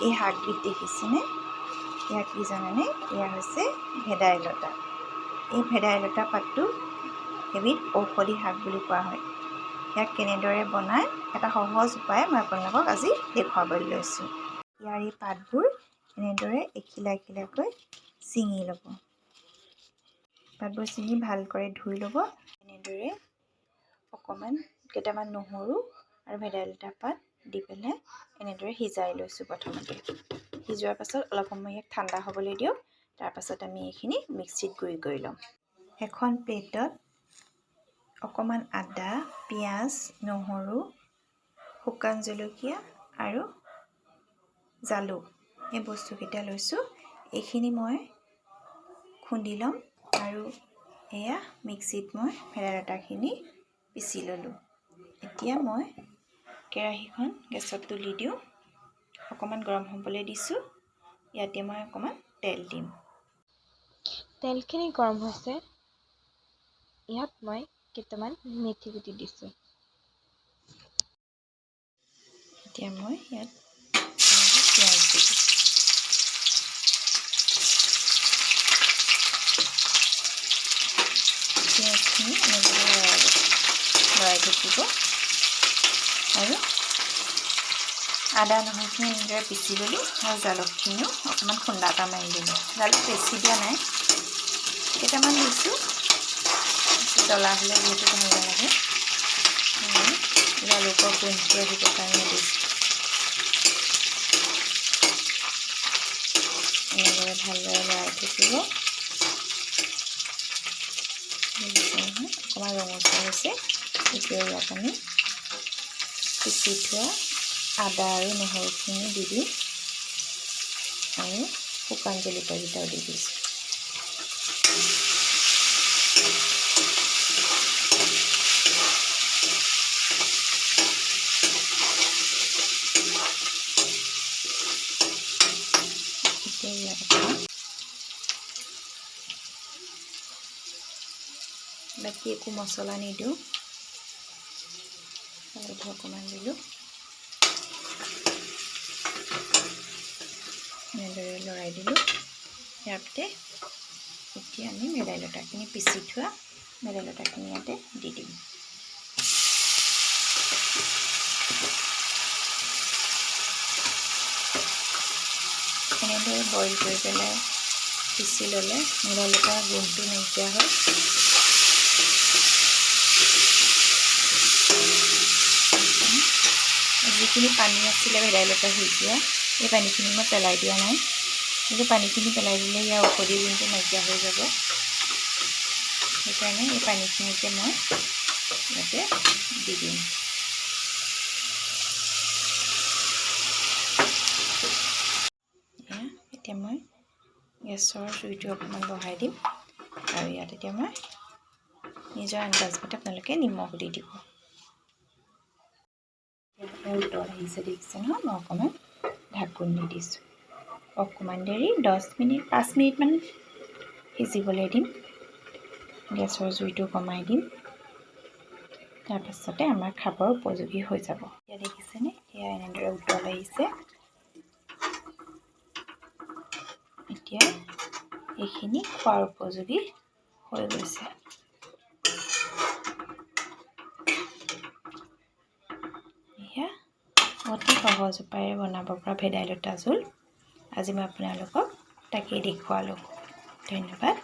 এই শাকবিধ দেখিছেনে? এয়া কি জানেনে? এয়া হৈছে ভেদাইলতা। এই ভেদাইলতা পাতটো এবিধ ঔষধি শাক বুলি কোৱা হয়। ইয়াক কেনেদৰে বনায় এটা সহজ উপায় মই আপোনালোকক আজি দেখুৱাবলৈ লৈছোঁ। ইয়াৰ এই পাতবোৰ এনেদৰে এখিলা এখিলাকৈ ছিঙি ল'ব। পাতবোৰ ছিঙি ভালকৈ ধুই ল'ব। এনেদৰে অকণমান কেইটামান নহৰু আৰু ভেদাইলতা পাত দি পেলাই এনেদৰে সিজাই লৈছোঁ প্ৰথমতে। সিজোৱাৰ পাছত অলপ সময় ইয়াক ঠাণ্ডা হ'বলৈ দিয়ক। তাৰপাছত আমি এইখিনি মিক্সিত গুড়ি কৰি ল'ম। এখন প্লেটত অকণমান আদা, পিঁয়াজ, নহৰু, শুকান জলকীয়া আৰু জালুক এই বস্তুকেইটা লৈছোঁ। এইখিনি মই খুন্দি ল'ম আৰু এয়া মিক্সিত মই ভেদাইলতাখিনি পিচি ল'লোঁ। এতিয়া মই কেৰাহীখন গেছত তুলি দিওঁ। অকণমান গৰম হ'বলৈ দিছোঁ। ইয়াতে মই অকণমান তেল দিম। তেলখিনি গৰম হৈছে। ইয়াত মই কেইটামান মেথি গুটি দিছোঁ। এতিয়া মই ইয়াত পিঁয়াজ দিছোঁ। পিঁয়াজখিনি এনেদৰে লৰাই থাকিব আৰু আদা নহৰুখিনি এনেদৰে পিচি ল'লোঁ আৰু জালুকখিনিও অকণমান খুন্দা এটা মাৰি দিলোঁ। জালুক বেছি দিয়া নাই, কেইটামান দিছোঁ। জ্বলা হ'লে যিহেতু ভাল নালাগে, জালুকৰ গোন্ধটো আহিবৰ কাৰণে দিছোঁ। এনেদৰে ভালদৰে লৰাই থাকিব। অকণমান ৰঙচুৱা হৈছে। এতিয়া ইয়াত আমি পিচি থোৱা আদা আৰু নহৰুখিনি দি দিম আৰু শুকান জলকীয়াকেইটাও দি দিছোঁ। এতিয়া ইয়াত বাকী একো মছলা নিদিওঁ। হালধি অকণমান দিলোঁ। এনেদৰে লৰাই দিলোঁ। ইয়াতে এতিয়া আমি ভেদাইলতাখিনি পিচি থোৱা ভেদাইলতাখিনি ইয়াতে দি দিম। এনেদৰে বইল কৰি পেলাই পিচি ল'লে ভেদাইলতাৰ গোন্ধটো নাইকিয়া হয়। যিখিনি পানী আছিলে ভেদাইলতা সিজোৱা, এই পানীখিনি মই পেলাই দিয়া নাই। কিন্তু পানীখিনি পেলাই দিলে ইয়াৰ ঔষধি গুণটো নাইকিয়া হৈ যাব। সেইকাৰণে এই পানীখিনিকে মই ইয়াতে দি দিম। এতিয়া মই গেছৰ জুইটো অকণমান বঢ়াই দিম আৰু ইয়াত এতিয়া মই নিজৰ আন্দাজমতে আপোনালোকে নিমখ দি দিব। উতল আহিছে দেখিছে নহয়, মই অকণমান ঢাকোন দি দিছোঁ। অকণমান দেৰি 5 মিনিটমান সিজিবলৈ দিম। গেছৰ জুইটো কমাই দিম। তাৰপাছতে আমাৰ খাবৰ উপযোগী হৈ যাব। এতিয়া দেখিছেনে, এয়া এনেদৰে উতল আহিছে। এতিয়া এইখিনি খোৱাৰ উপযোগী হৈ গৈছে। এয়া অতি সহজ উপায়েৰে বনাব পৰা ভেদাইলতা জোল আজি মই আপোনালোকক তাকেই দেখুৱালোঁ। ধন্যবাদ।